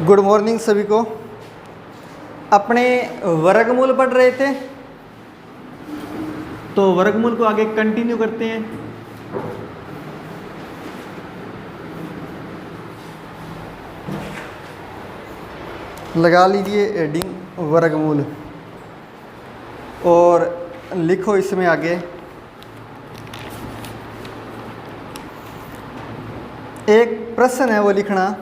Good morning सभी को। अपने वर्गमूल पढ़ रहे थे, तो वर्गमूल को आगे कंटिन्यू करते हैं। लगा लीजिए एडिंग वर्गमूल और लिखो इसमें आगे एक प्रश्न है, वो लिखना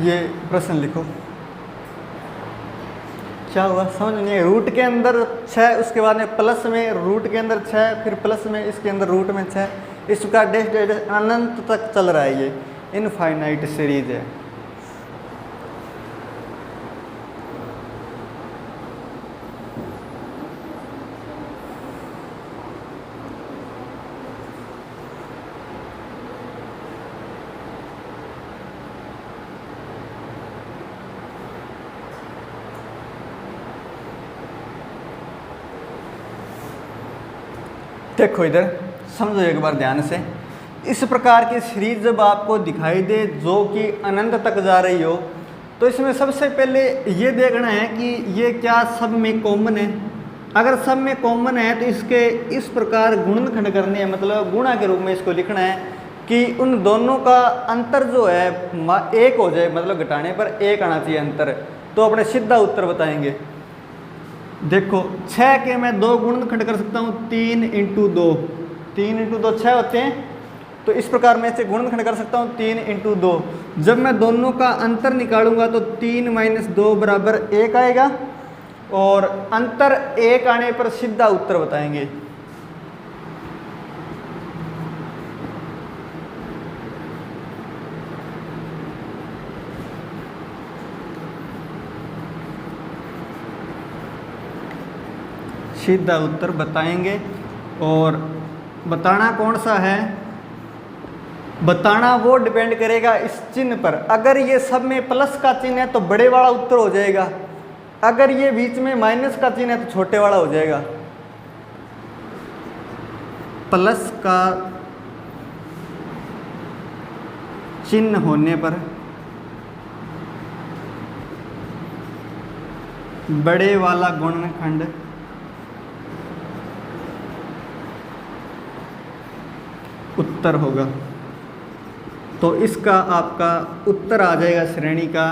ये प्रश्न लिखो। क्या हुआ समझ नहीं है। रूट के अंदर 6, उसके बाद में प्लस में रूट के अंदर 6, फिर प्लस में इसके अंदर रूट में 6, इसका डैश डैश अनंत तक चल रहा है। ये इनफाइनाइट सीरीज है। देखो इधर समझो एक बार ध्यान से। इस प्रकार की सीरीज जब आपको दिखाई दे जो कि अनंत तक जा रही हो, तो इसमें सबसे पहले ये देखना है कि ये क्या सब में कॉमन है। अगर सब में कॉमन है तो इसके इस प्रकार गुणनखंड करने हैं, मतलब गुणा के रूप में इसको लिखना है कि उन दोनों का अंतर जो है एक हो जाए, मतलब घटाने पर एक आना चाहिए अंतर, तो अपने सीधा उत्तर बताएंगे। देखो 6 के मैं 2 गुणनखंड कर सकता हूँ, 3 × 2, 3 × 2 6 होते हैं। तो इस प्रकार मैं इसे गुणनखंड कर सकता हूँ 3 × 2। जब मैं दोनों का अंतर निकालूंगा तो 3 - 2 = 1 आएगा, और अंतर 1 आने पर सीधा उत्तर बताएंगे। सीधा उत्तर बताएंगे। और बताना कौन सा है, बताना वो डिपेंड करेगा इस चिन्ह पर। अगर ये सब में प्लस का चिन्ह है तो बड़े वाला उत्तर हो जाएगा, अगर ये बीच में माइनस का चिन्ह है तो छोटे वाला हो जाएगा। प्लस का चिन्ह होने पर बड़े वाला गुणनखंड उत्तर होगा। तो इसका आपका उत्तर आ जाएगा श्रेणी का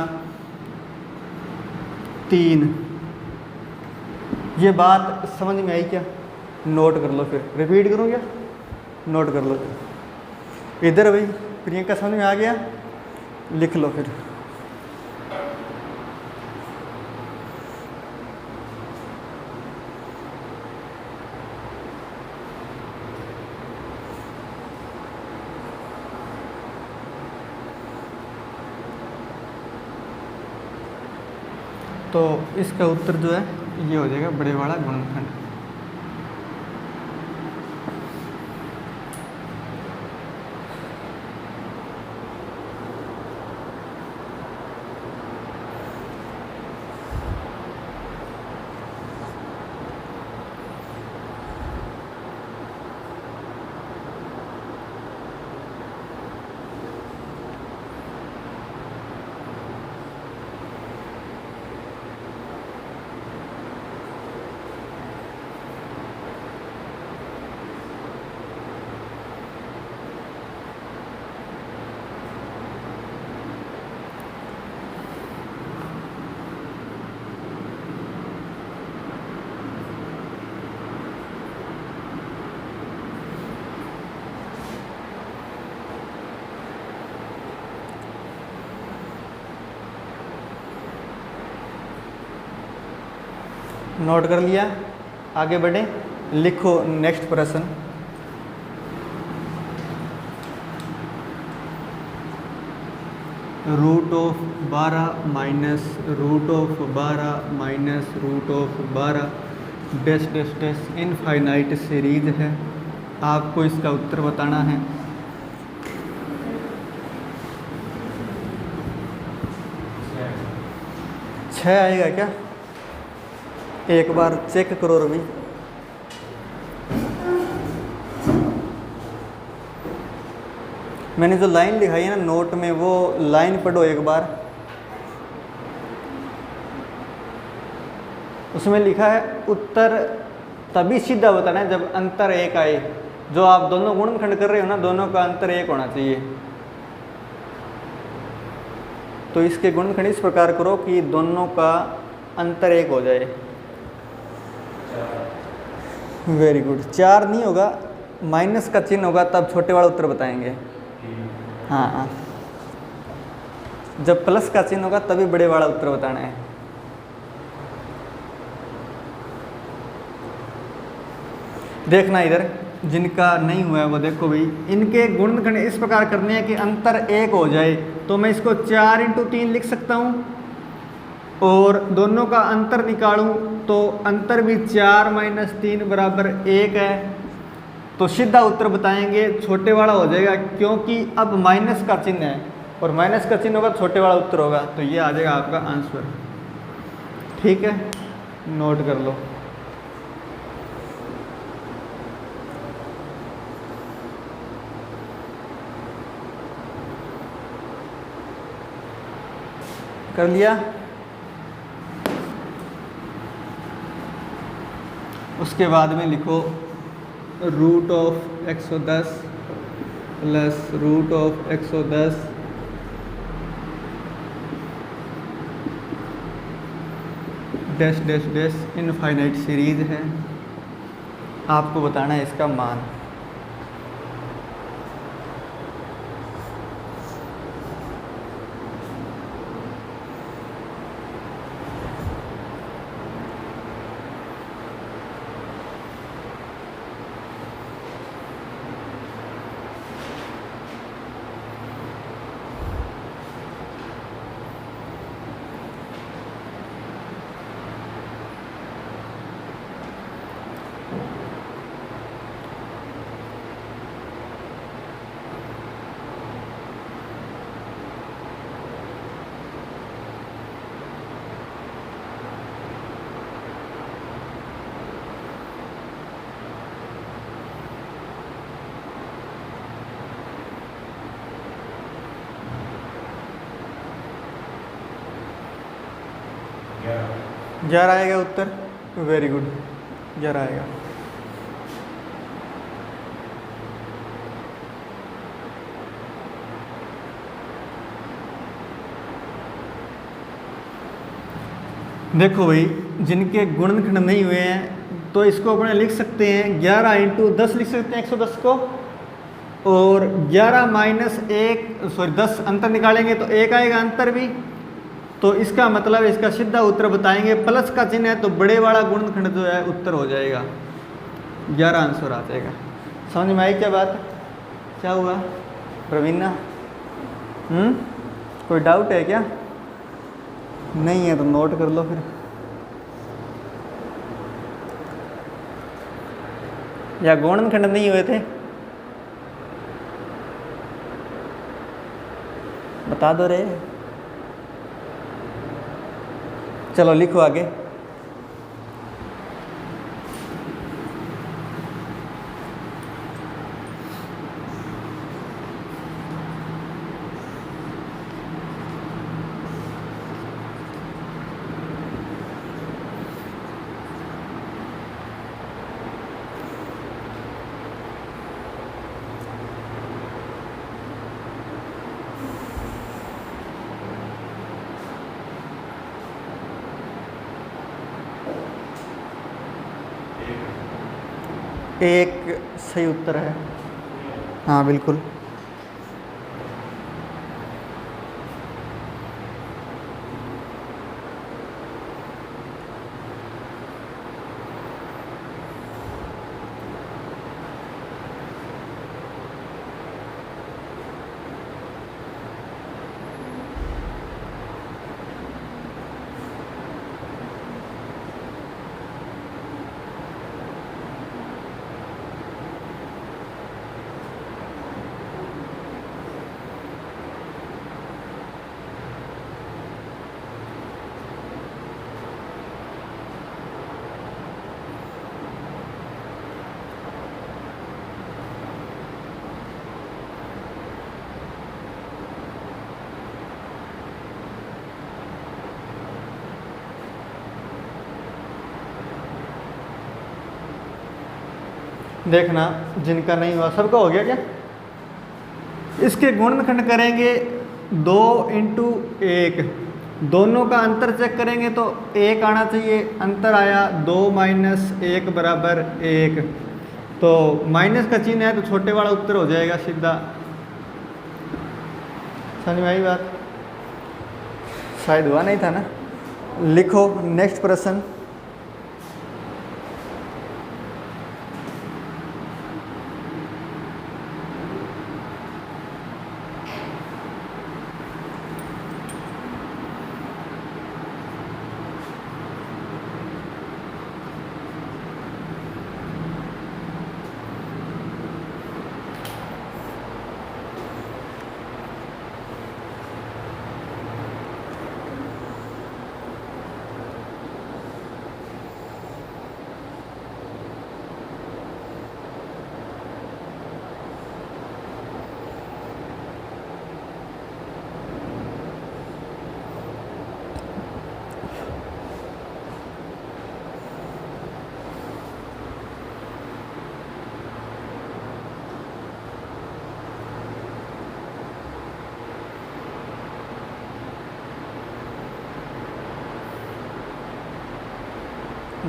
3। ये बात समझ में आई क्या? नोट कर लो, फिर रिपीट करूँ क्या? नोट कर लो। इधर भाई प्रियंका समझ में आ गया? लिख लो फिर। तो इसका उत्तर जो है ये हो जाएगा बड़े वाला गुणनखंड। नोट कर लिया? आगे बढ़े, लिखो नेक्स्ट प्रश्न। √12 - √12 - √12 dash dash dash infinite series है। आपको इसका उत्तर बताना है। छः आएगा क्या? एक बार चेक करो रवि। मैंने जो लाइन लिखाई है ना नोट में, वो लाइन पढ़ो एक बार। उसमें लिखा है उत्तर तभी सीधा बताना है जब अंतर एक आए। जो आप दोनों गुणनखंड कर रहे हो ना, दोनों का अंतर एक होना चाहिए। तो इसके गुणनखंड इस प्रकार करो कि दोनों का अंतर एक हो जाए। Very good. 4 नहीं होगा, माइनस का चिन्ह होगा तब छोटे वाला उत्तर बताएंगे। हाँ, जब प्लस का चिन्ह होगा तभी बड़े वाला उत्तर बताना है। देखना इधर, जिनका नहीं हुआ है वो देखो भाई। इनके गुणनखंड इस प्रकार करने हैं कि अंतर एक हो जाए। तो मैं इसको 4 × 3 लिख सकता हूँ, और दोनों का अंतर निकालूं तो अंतर भी 4 - 3 = 1 है। तो सीधा उत्तर बताएंगे छोटे वाला हो जाएगा, क्योंकि अब माइनस का चिन्ह है और माइनस का चिन्ह होगा छोटे वाला उत्तर होगा। तो ये आ जाएगा आपका आंसर। ठीक है, नोट कर लो। कर लिया? उसके बाद में लिखो √110 + √110 dash dash dash infinite series है। आपको बताना है इसका मान। ग्यारह आएगा उत्तर। वेरी गुड, 11 आएगा। देखो भाई, जिनके गुणनखंड नहीं हुए हैं तो इसको अपने लिख सकते हैं 11 × 10 लिख सकते हैं 110 को, और 11 - 1 10 अंतर निकालेंगे तो 1 आएगा अंतर भी। तो इसका मतलब इसका सीधा उत्तर बताएंगे। प्लस का चिन्ह है तो बड़े वाला गुणनखंड जो है उत्तर हो जाएगा, 11 आंसर आ जाएगा। समझ में आई क्या बात? क्या हुआ प्रवीणा? कोई डाउट है क्या? नहीं है तो नोट कर लो फिर, या गुणनखंड नहीं हुए थे? बता दो रे। चलो लिखो आगे। एक सही उत्तर है। हाँ बिल्कुल। देखना जिनका नहीं हुआ सबका हो गया क्या। इसके गुणनखंड करेंगे 2 इंटू 1, दोनों का अंतर चेक करेंगे तो 1 आना चाहिए, अंतर आया 2 माइनस 1 बराबर 1। तो माइनस का चिन्ह है तो छोटे वाला उत्तर हो जाएगा सीधा। समझ में आई बात? शायद हुआ नहीं था ना। लिखो नेक्स्ट प्रश्न।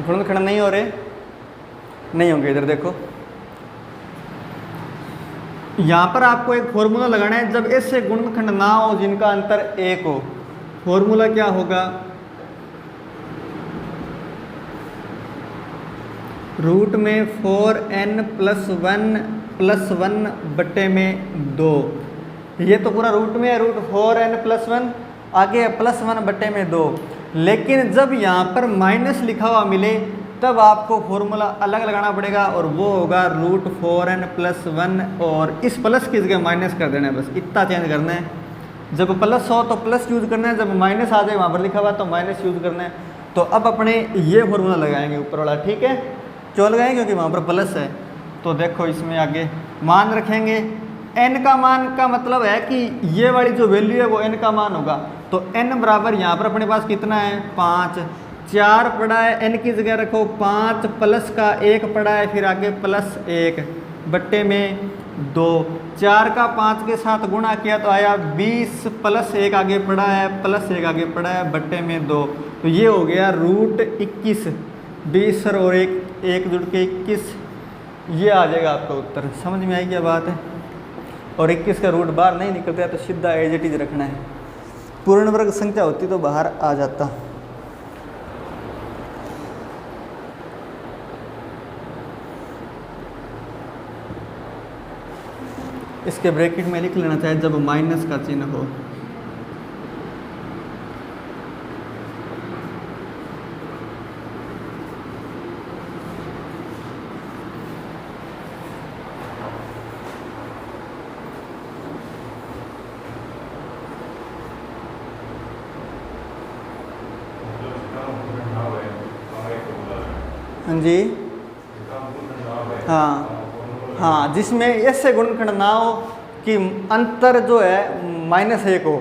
गुणनखंड नहीं हो रहे, नहीं होंगे। इधर देखो, यहाँ पर आपको एक फॉर्मूला लगाना है। जब ऐसे गुणनखंड ना हो जिनका अंतर 1 हो, फॉर्मूला क्या होगा? रूट में 4n प्लस 1 बट्टे में 2। ये तो पूरा रूट में है, रूट 4n प्लस 1, आगे प्लस 1 बट्टे में 2। लेकिन जब यहाँ पर माइनस लिखा हुआ मिले तब आपको फॉर्मूला अलग लगाना पड़ेगा, और वो होगा रूट 4n प्लस 1, और इस प्लस की जगह माइनस कर देना है, बस इतना चेंज करना है। जब प्लस हो तो प्लस यूज करना है, जब माइनस आ जाए वहाँ पर लिखा हुआ तो माइनस यूज करना है। तो अब अपने ये फॉर्मूला लगाएंगे ऊपर वाला, ठीक है? क्यों लगाएंगे? क्योंकि वहाँ पर प्लस है। तो देखो इसमें आगे मान रखेंगे, n का मान का मतलब है कि ये वाली जो वैल्यू है वो n का मान होगा। तो n बराबर यहाँ पर अपने पास कितना है? 5। 4 पड़ा है, n की जगह रखो 5 प्लस का 1 पड़ा है, फिर आगे प्लस 1 बट्टे में 2। 4 का 5 के साथ गुणा किया तो आया 20 प्लस 1 आगे पड़ा है, प्लस 1 आगे पड़ा है बट्टे में 2। तो ये हो गया रूट 21। 20 और 1 जुड़ के 21, ये आ जाएगा आपका उत्तर। समझ में आई क्या बात है? और 21 का रूट बाहर नहीं निकलता है तो सीधा एज इट इज रखना है। पूर्ण वर्ग संख्या होती तो बाहर आ जाता। इसके ब्रैकेट में लिख लेना चाहिए जब माइनस का चिन्ह हो। हाँ जी, हाँ हाँ, जिसमें ऐसे गुणनखंड ना हो कि अंतर जो है -1 हो,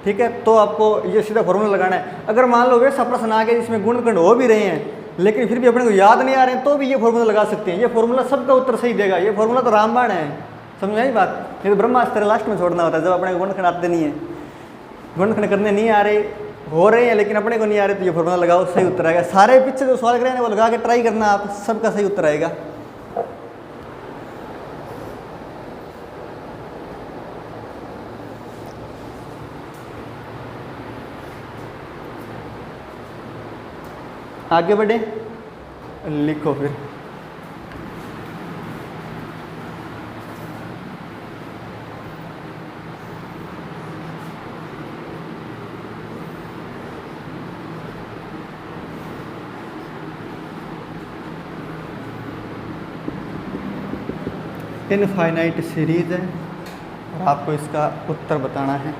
ठीक है? तो आपको ये सीधा फॉर्मूला लगाना है। अगर मान लो वैसा प्रश्न आ गया जिसमें गुणनखंड हो भी रहे हैं लेकिन फिर भी अपने को याद नहीं आ रहे हैं, तो भी ये फॉर्मूला लगा सकते हैं। ये फॉर्मूला सबका उत्तर सही देगा। ये फॉर्मूला तो रामबाण है। समझ में आई बात? ये तो ब्रह्मास्त्र लास्ट में छोड़ना होता है जब अपने गुणनखंड आते नहीं है, गुणनखंड करने नहीं आ रहे, हो रहे हैं लेकिन अपने को नहीं आ रहे, तो ये फॉर्मूला लगाओ, सही उत्तर आएगा। सारे पीछे जो सवाल करें वो लगा के ट्राई करना, आप सबका सही उत्तर आएगा। आगे बढ़े, लिखो फिर। इनफाइनाइट सीरीज है और आपको इसका उत्तर बताना है।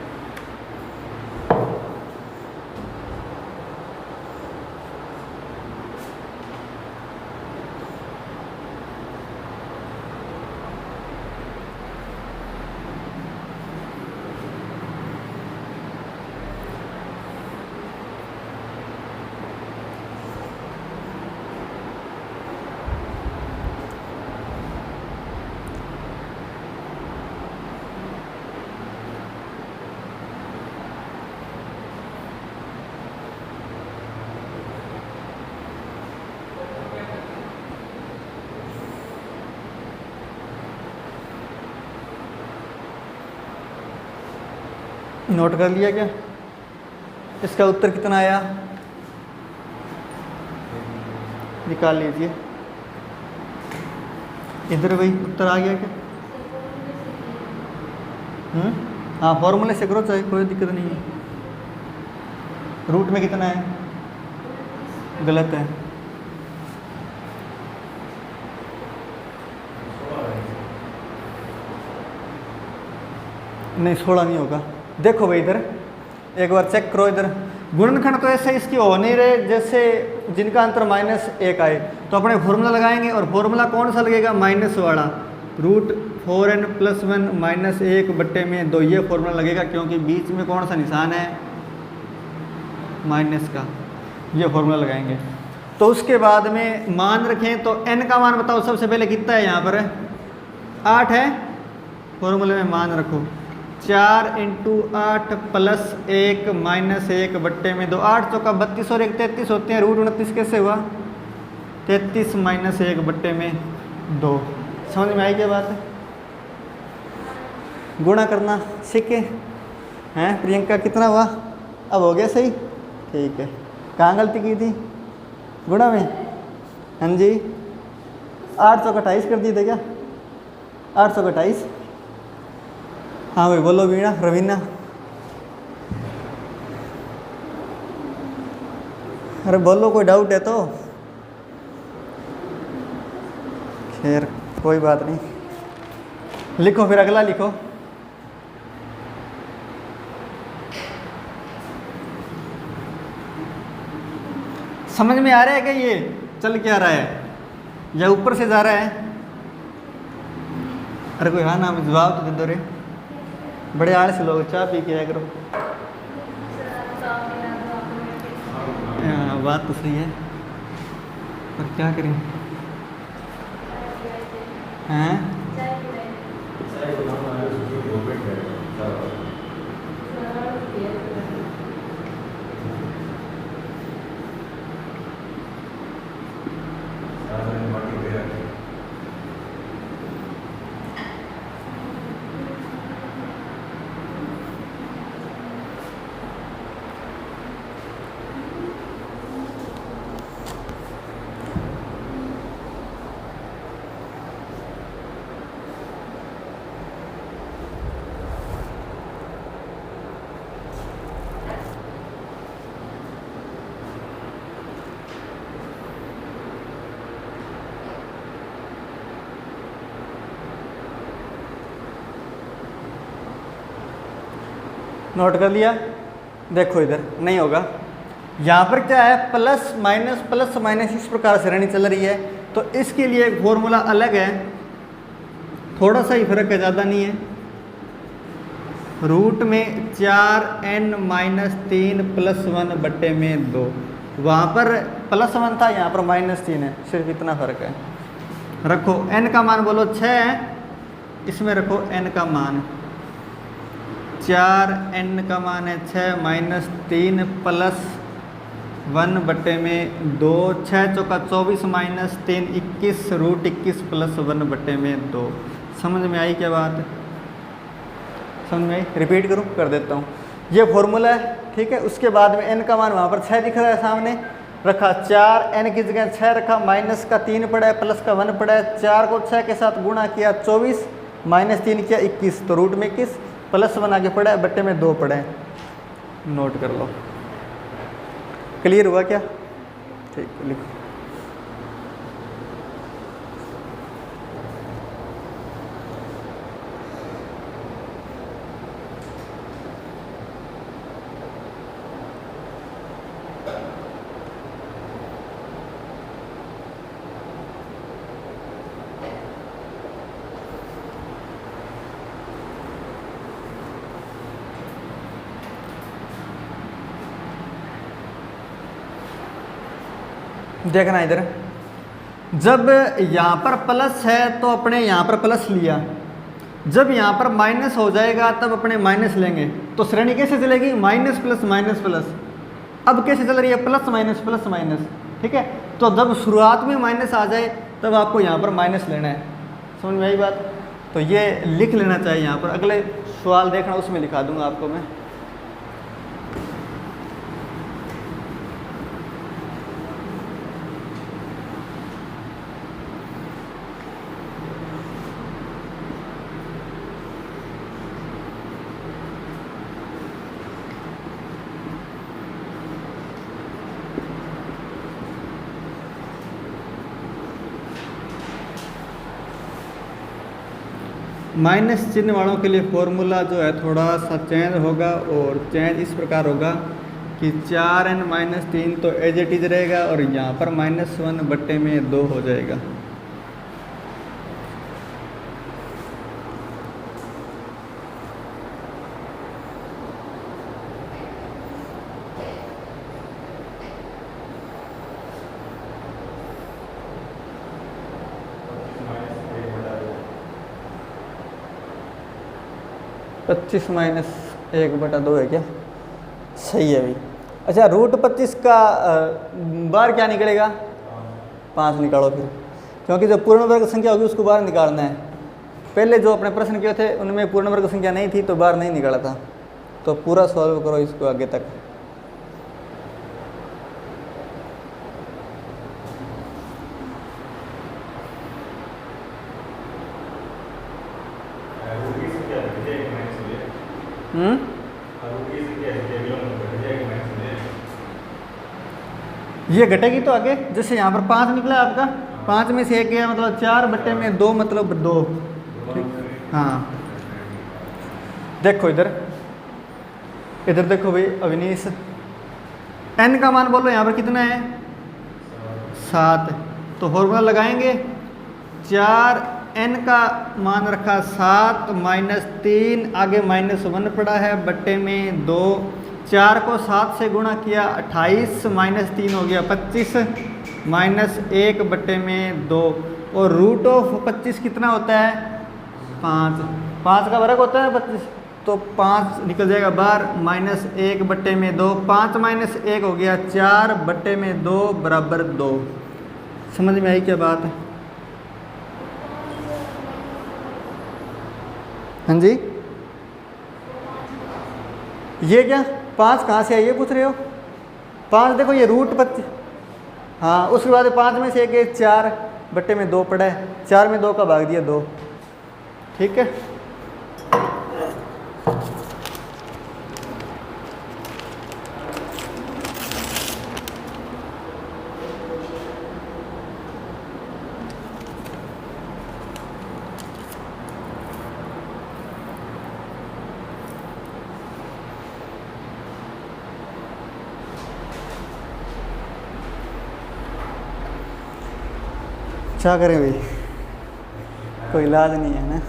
नोट कर लिया क्या? इसका उत्तर कितना आया निकाल लीजिए। इधर भाई उत्तर आ गया क्या? हाँ फॉर्मूले से करो चाहे, कोई दिक्कत नहीं है। रूट में कितना है? गलत है। नहीं 16 नहीं होगा। देखो भाई इधर एक बार चेक करो। इधर गुणनखंड तो ऐसे इसकी हो नहीं रहे जैसे जिनका अंतर -1 आए, तो अपने फॉर्मूला लगाएंगे और फॉर्मूला कौन सा लगेगा? माइनस वाला। √4n + 1 -1/2 ये फॉर्मूला लगेगा, क्योंकि बीच में कौन सा निशान है? माइनस का। ये फॉर्मूला लगाएंगे। तो उसके बाद में मान रखें तो n का मान बताओ सबसे पहले कितना है? यहाँ पर 8 है। फॉर्मूले में मान रखो 4 × 8 + 1 -1/2। 8 चौका 32 और 1 33 होते हैं। √29 कैसे हुआ? 33 -1/2। समझ में आई क्या बात है? गुणा करना सीखे हैं प्रियंका? कितना हुआ? अब हो गया सही? ठीक है। कहाँ गलती की थी? गुणा में? हाँ जी 8 चौका 28 कर दिए थे क्या? 8 चौका 28। हाँ भाई बोलो वीणा रवीना। अरे बोलो, कोई डाउट है तो? खैर कोई बात नहीं, लिखो फिर अगला लिखो। समझ में आ रहा है क्या? ये चल क्या रहा है या ऊपर से जा रहा है? अरे कोई हाँ ना में जवाब तो दे दो रे, बड़े आलसी लोग। चाय पी के आया करो। बात तो सही है पर क्या करें? हैं नोट कर लिया? देखो इधर नहीं होगा। यहाँ पर क्या है? प्लस माइनस इस प्रकार से श्रेणी चल रही है, तो इसके लिए एक फॉर्मूला अलग है। थोड़ा सा ही फर्क है, ज़्यादा नहीं है। रूट में 4n - 3 + 1/2। वहाँ पर +1 था, यहाँ पर -3 है, सिर्फ इतना फर्क है। रखो n का मान बोलो 6 है, इसमें रखो n का मान 4n का मान है 6 - 3 + 1/2। 6 चौका 24 - 3 21 √21 + 1/2। समझ में आई क्या बात? समझ में आई? रिपीट करूँ? कर देता हूँ। ये फॉर्मूला है, ठीक है। उसके बाद में n का मान वहाँ पर 6 दिख रहा है सामने, रखा 4, n की जगह 6 रखा, माइनस का 3 पड़ा है, प्लस का 1 पड़ा है। 4 को 6 के साथ गुणा किया 24, -3 किया 21, तो रूट में 21, +1 आगे पड़ा है, बट्टे में 2 पड़ा है। नोट कर लो। क्लियर हुआ क्या? ठीक, लिखो। देखना इधर, जब यहाँ पर प्लस है तो अपने यहाँ पर प्लस लिया, जब यहाँ पर माइनस हो जाएगा तब अपने माइनस लेंगे। तो श्रेणी कैसे चलेगी? Minus plus minus plus. अब कैसे चल रही है? प्लस माइनस, ठीक है। तो जब शुरुआत में माइनस आ जाए तब आपको यहाँ पर माइनस लेना है। समझ में आई बात? तो ये लिख लेना चाहिए यहाँ पर। अगले सवाल देखना, उसमें लिखा दूंगा आपको मैं। माइनस चिन्ह वालों के लिए फॉर्मूला जो है थोड़ा सा चेंज होगा, और चेंज इस प्रकार होगा कि 4n-3 तो एज इट इज रहेगा, और यहाँ पर -1/2 हो जाएगा। (25-1/2) है क्या? सही है भाई। अच्छा, √25 का बाहर क्या निकलेगा? 5 निकालो फिर, क्योंकि जो पूर्ण वर्ग संख्या होगी उसको बाहर निकालना है। पहले जो अपने प्रश्न किए थे उनमें पूर्ण वर्ग संख्या नहीं थी तो बाहर नहीं निकाला था, तो पूरा सॉल्व करो इसको आगे तक। ये घटेगी तो आगे, जैसे यहाँ पर 5 निकला आपका, 5 में से 1 गया मतलब 4/2 मतलब 2। ठीक, हाँ। देखो इधर देखो भाई अविनीश, n का मान बोलो यहाँ पर कितना है? 7। तो फॉर्मूला लगाएंगे, 4n का मान रखा 7 -3, आगे -1 पड़ा है, बट्टे में 2, 4 को 7 से गुणा किया 28, -3 हो गया 25, -1/2, और √25 कितना होता है? 5। 5 का वर्ग होता है 25, तो 5 निकल जाएगा बाहर, -1/2, 5 - 1 हो गया 4/2 बराबर 2। समझ में आई क्या बात है? हाँ जी, ये क्या 5 कहाँ से है ये पूछ रहे हो? 5 देखो ये √25, हाँ। उसके बाद 5 में से 1 4/2 पड़ा है, 4 में 2 का भाग दिया 2। ठीक है, क्या करें भाई, कोई इलाज नहीं है ना।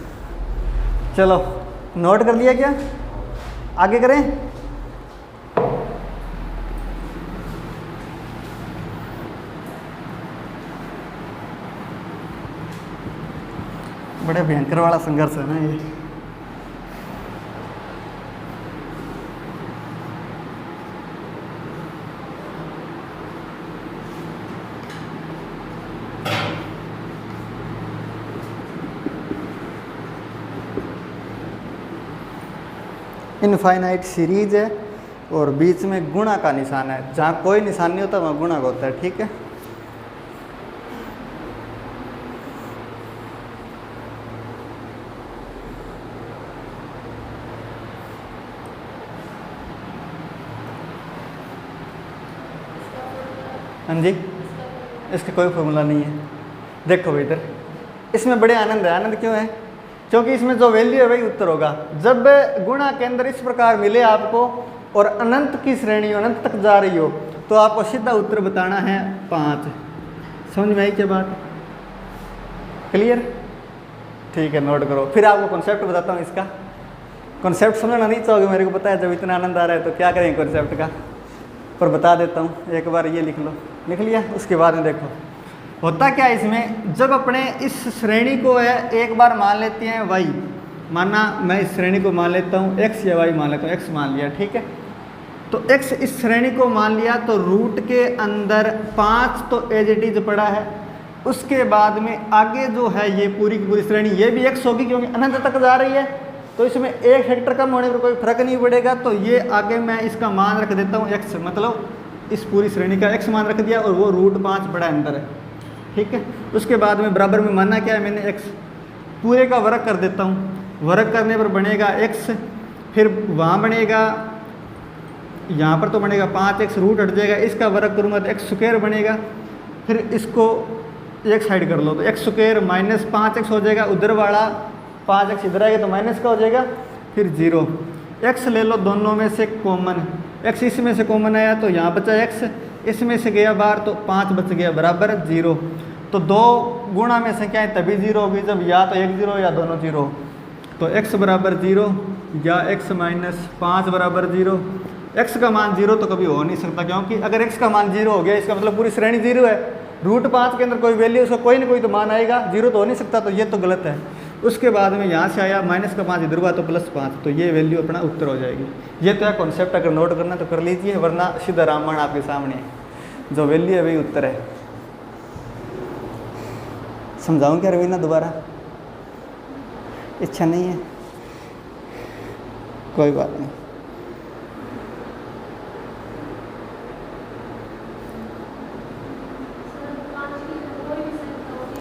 चलो नोट कर लिया क्या? आगे करें? बड़े भयंकर वाला संघर्ष है ना ये। इनफाइनाइट सीरीज है और बीच में गुणा का निशान है, जहाँ कोई निशान नहीं होता वहाँ गुणा का होता है। ठीक है, हाँ जी, इसका कोई फॉर्मूला नहीं है। देखो भाई इधर, इसमें बड़े आनंद है। आनंद क्यों है? क्योंकि इसमें जो वैल्यू है वही उत्तर होगा। जब गुणा के अंदर इस प्रकार मिले आपको और अनंत की श्रेणी अनंत तक जा रही हो, तो आपको सीधा उत्तर बताना है 5। समझ में आई क्या बात? क्लियर? ठीक है, नोट करो। फिर आपको कॉन्सेप्ट बताता हूँ इसका। कॉन्सेप्ट समझना नहीं चाहोगे, मेरे को पता है, जब इतना आनंद आ रहा है तो क्या करेंगे कॉन्सेप्ट का, पर बता देता हूँ। एक बार ये लिख लो, लिख लिया? उसके बाद में देखो होता क्या है इसमें। जब अपने इस श्रेणी को है एक बार मान लेते हैं y, माना मैं इस श्रेणी को मान लेता हूँ x या y मान लेता हूँ, x मान लिया। ठीक है, तो x इस श्रेणी को मान लिया, तो रूट के अंदर 5 तो एज इट इज पड़ा है। उसके बाद में आगे जो है ये पूरी की पूरी श्रेणी ये भी x होगी, क्योंकि अनंत तक जा रही है, तो इसमें एक फैक्टर कम होने पर कोई फर्क नहीं पड़ेगा। तो ये आगे मैं इसका मान रख देता हूँ x, मतलब इस पूरी श्रेणी का x मान रख दिया, और वो √5 बड़ा अंदर है। ठीक है, उसके बाद में बराबर में मानना क्या है मैंने, x पूरे का वर्ग कर देता हूँ। वर्ग करने पर बनेगा x, फिर वहाँ बनेगा, यहाँ पर तो बनेगा 5x, रूट हट जाएगा, इसका वर्ग करूँगा तो x² बनेगा। फिर इसको एक साइड कर लो तो x² -5x हो जाएगा, उधर वाला 5x इधर आएगा तो माइनस का हो जाएगा, फिर 0। x ले लो दोनों में से कॉमन, x इसमें से कॉमन आया तो यहाँ बचा x, इसमें से गया बाहर तो 5 बच गया बराबर 0। तो 2 गुणा में संख्याएं तभी 0 होगी जब या तो एक 0 या दोनों 0। तो x बराबर 0 या x माइनस 5 बराबर 0। x का मान 0 तो कभी हो नहीं सकता, क्योंकि अगर x का मान 0 हो गया इसका मतलब पूरी श्रेणी 0 है। √5 के अंदर कोई वैल्यू उसका कोई ना कोई तो मान आएगा, 0 तो हो नहीं सकता, तो ये तो गलत है। उसके बाद में यहाँ से आया माइनस का 5 इधर हुआ तो +5, तो ये वैल्यू अपना उत्तर हो जाएगी। ये तो है कॉन्सेप्ट, अगर नोट करना तो कर लीजिए, वरना सीधा रामायण आपके सामने है, जो वैल्यू है वही उत्तर है। समझाऊँ क्या रवीना दोबारा? इच्छा नहीं है, कोई बात नहीं।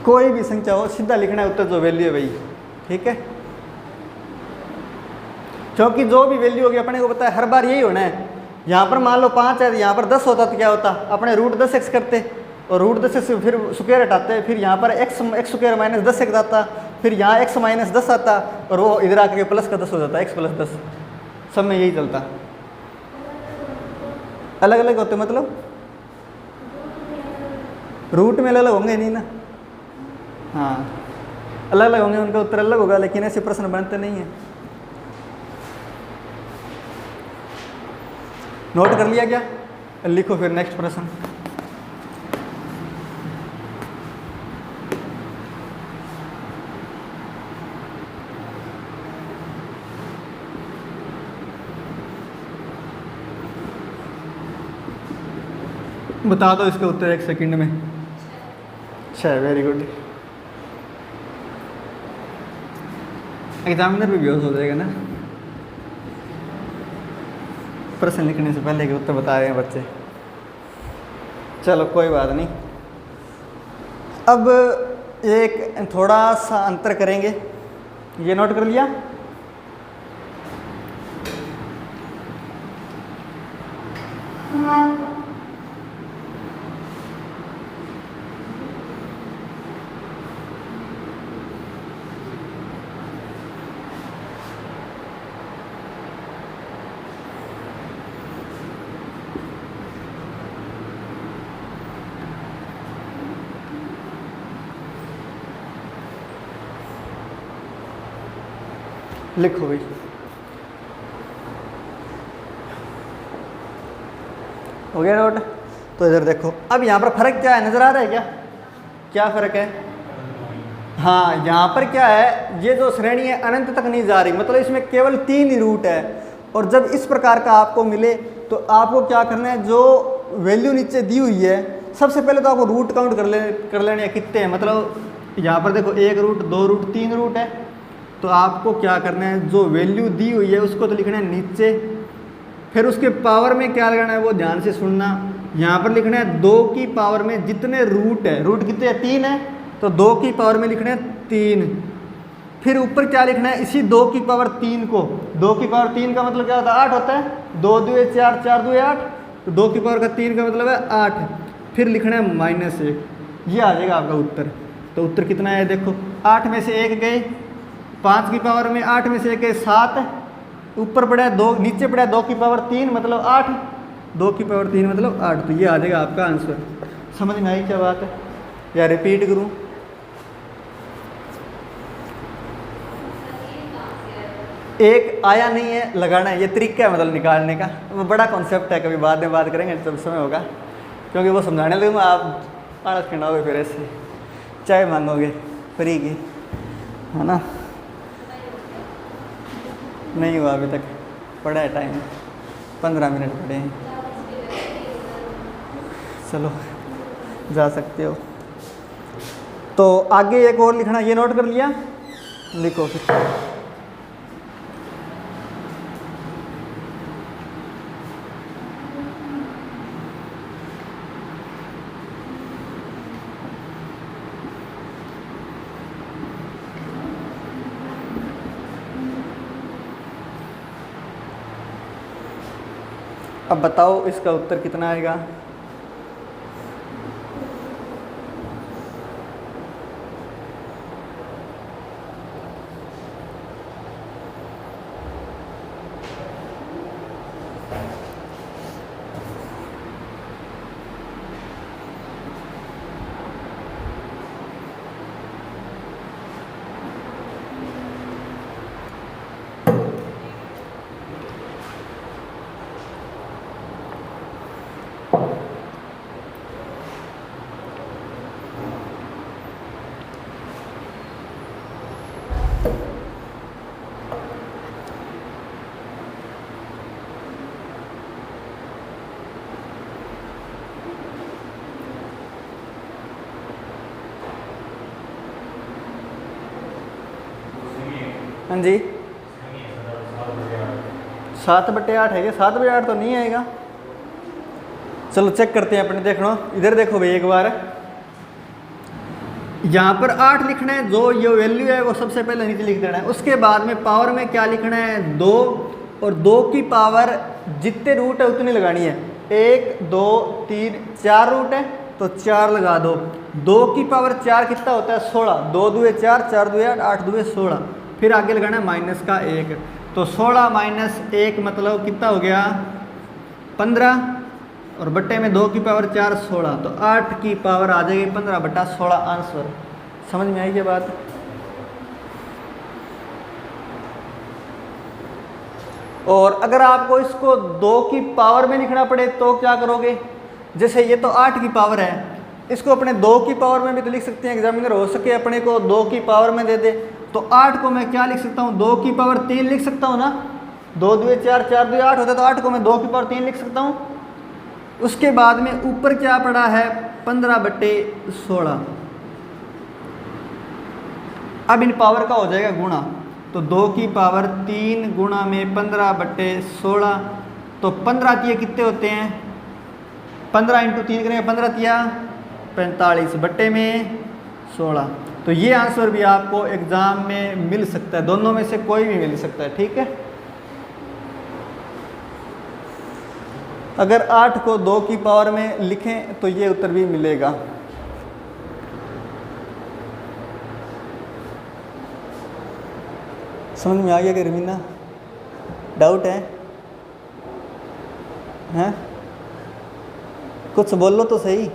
कोई भी संख्या हो सीधा लिखना है उत्तर, जो वैल्यू है वही, ठीक है। क्योंकि जो भी वैल्यू होगी अपने को पता है हर बार यही होना है। यहाँ पर मान लो 5 है, यहाँ पर 10 होता तो क्या होता, अपने √10x करते और √10x से फिर स्क्वायर हटाते, फिर यहाँ पर x स्क्वायर माइनस 10x आता, फिर यहाँ x माइनस 10 आता और वो इधर आकर के प्लस का 10 हो जाता, x + 10। सब में यही चलता, अलग अलग होते, मतलब रूट में अलग अलग होंगे नहीं ना, हाँ अलग अलग होंगे, उनका उत्तर अलग होगा, लेकिन ऐसे प्रश्न बनते नहीं हैं। नोट कर लिया क्या? लिखो फिर नेक्स्ट प्रश्न। बता दो इसका उत्तर 1 सेकंड में। 6, वेरी गुड। एग्जामिनर भी बेहोश हो जाएगा ना, प्रश्न लिखने से पहले के उत्तर बता रहे हैं बच्चे। चलो कोई बात नहीं। अब एक थोड़ा सा अंतर करेंगे, ये नोट कर लिया। लिखो भाई। हो गया नोट? तो इधर देखो, अब यहाँ पर फर्क क्या है, नजर आ रहा है क्या? क्या फर्क है? हाँ, यहाँ पर क्या है, ये जो श्रेणी है अनंत तक नहीं जा रही, मतलब इसमें केवल 3 ही रूट है। और जब इस प्रकार का आपको मिले तो आपको क्या करना है, जो वैल्यू नीचे दी हुई है सबसे पहले तो आपको रूट काउंट कर लेने हैं कितने हैं। मतलब यहाँ पर देखो 1 रूट, 2 रूट, 3 रूट है, तो आपको क्या करना है, जो वैल्यू दी हुई है उसको तो लिखना है नीचे, फिर उसके पावर में क्या लगाना है वो ध्यान से सुनना। यहाँ पर लिखना है 2 की पावर में जितने रूट है, रूट कितने हैं, 3 है, तो 2 की पावर में लिखना है 3। फिर ऊपर क्या लिखना है, इसी 2 की पावर 3 को, 2 की पावर 3 का मतलब क्या होता है, 8 होता है, 2 दूए 4, 4 दूए 8, तो 2 की पावर का 3 का मतलब है 8। फिर लिखना है -1, ये आ जाएगा आपका उत्तर। तो उत्तर कितना है देखो, 8 में से 1 गए, 5 की पावर में 8 में से 1 गए 7, ऊपर पड़ा है 2, नीचे पड़ा है 2 की पावर 3 मतलब 8, 2 की पावर 3 मतलब 8। तो ये आ जाएगा आपका आंसर। समझ में आई क्या बात है, या रिपीट करूँ? एक आया नहीं है, लगाना है, ये तरीका है मतलब निकालने का। वो बड़ा कॉन्सेप्ट है, कभी बाद में बात करेंगे जब समय होगा, क्योंकि वो समझाने लगूँगा आप आलस खिंडाओगे, फिर ऐसे चाय मांगोगे फ्री की, है ना। नहीं हुआ अभी तक, पड़ा है टाइम, 15 मिनट पड़े हैं। चलो जा सकते हो। तो आगे एक और लिखना, ये नोट कर लिया, लिखो फिर। अब बताओ इसका उत्तर कितना आएगा? हाँ जी 7/8 है, 7/8 तो नहीं आएगा। चलो चेक करते हैं अपने, देख लो इधर देखो भाई एक बार, यहाँ पर 8 लिखना है, जो ये वैल्यू है वो सबसे पहले नीचे लिख देना है। उसके बाद में पावर में क्या लिखना है 2, और 2 की पावर जितने रूट है उतनी लगानी है। 1 2 3 4 रूट है तो 4 लगा दो। 2 की पावर 4 कितना होता है 16, 2 दूए 4, 4 दूए 8, 8 दूए 16, फिर आगे लगाना है माइनस का 1, तो 16 माइनस 1 मतलब कितना हो गया 15, और बट्टे में 2 की पावर 4 16, तो 8 की पावर आ जाएगी 15/16 आंसर। समझ में आई ये बात? और अगर आपको इसको 2 की पावर में लिखना पड़े तो क्या करोगे, जैसे ये तो 8 की पावर है, इसको अपने 2 की पावर में भी तो लिख सकते हैं। एग्जामिनर हो सके अपने को 2 की पावर में दे दे, तो 8 को मैं क्या लिख सकता हूँ 2 की पावर 3 लिख सकता हूँ ना। 2 दूए 4, 4 दूए 8 होता है, तो 8 को मैं 2 की पावर 3 लिख सकता हूँ। उसके बाद में ऊपर क्या पड़ा है 15/16, अब इन पावर का हो जाएगा गुणा, तो 2 की पावर 3 गुणा में 15/16, तो 15 तिये कितने होते हैं 15 × 3 करेंगे 15 तिया 45 बट्टे में 16। तो ये आंसर भी आपको एग्जाम में मिल सकता है, दोनों में से कोई भी मिल सकता है, ठीक है। अगर 8 को 2 की पावर में लिखें तो ये उत्तर भी मिलेगा। समझ में आ गया कि रमीना, डाउट है? हैं कुछ बोलो तो सही,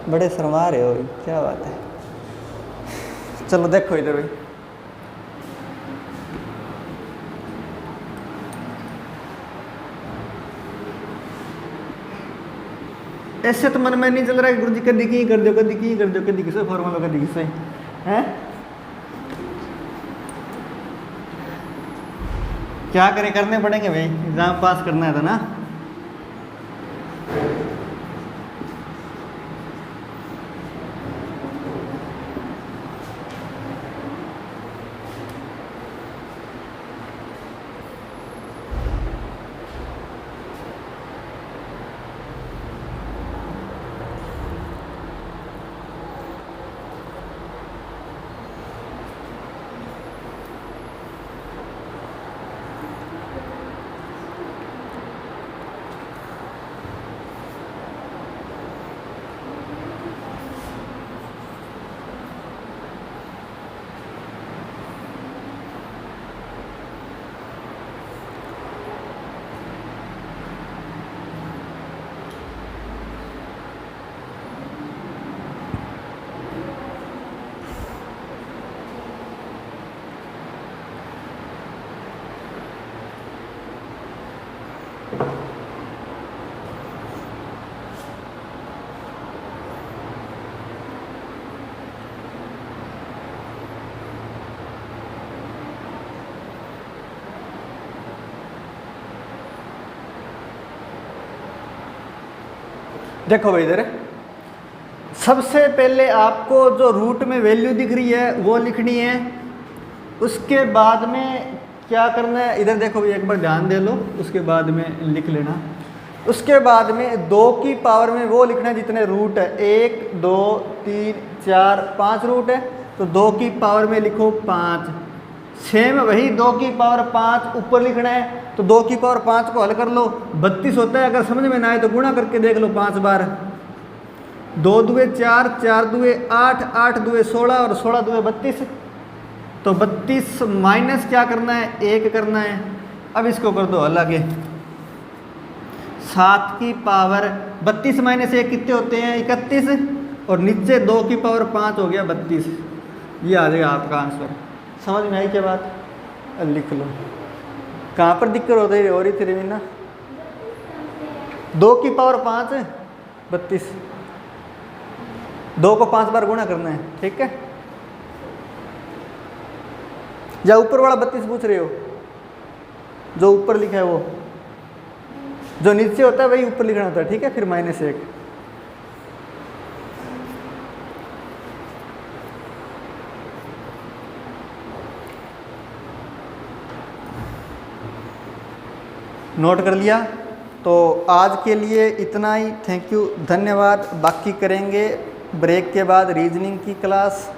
बड़े शर्मा रहे हो, क्या बात है। चलो देखो इधर भाई, ऐसे तो मन में नहीं चल रहा है गुरु जी कभी की कर दो, कभी की कर दो, कभी किसे फॉर्मूला कभी किसे हैं, क्या करें, करने पड़ेंगे भाई, एग्जाम पास करना है था ना। देखो भाई इधर सबसे पहले आपको जो रूट में वैल्यू दिख रही है वो लिखनी है। उसके बाद में क्या करना है, इधर देखो भाई एक बार ध्यान दे लो, उसके बाद में लिख लेना। उसके बाद में 2 की पावर में वो लिखना है जितने रूट है, 1 2 3 4 5 रूट है, तो 2 की पावर में लिखो 5। सेम वही 2 की पावर 5 ऊपर लिखना है, तो 2 की पावर 5 को हल कर लो, 32 होता है। अगर समझ में ना आए तो गुणा करके देख लो 5 बार। 2 दूए 4, 4 दूए 8, 8 दूए 16 और 16 दूए 32, तो 32 माइनस क्या करना है 1 करना है। अब इसको कर दो हल आगे, 7 की पावर 32 माइनस 1 कितने होते हैं 31, और नीचे 2 की पावर 5 हो गया 32। ये आ जाएगा आपका आंसर। समझ में आई क्या बात? अब लिख लो। कहाँ पर दिक्कत हो रही थी रवीना? 2 की पावर 5 32, 2 को 5 बार गुणा करना है, ठीक है। या ऊपर वाला 32 पूछ रहे हो, जो ऊपर लिखा है वो, जो नीचे होता है वही ऊपर लिखना होता है, ठीक है। फिर -1, नोट कर लिया। तो आज के लिए इतना ही, थैंक यू, धन्यवाद। बाकी करेंगे ब्रेक के बाद रीजनिंग की क्लास।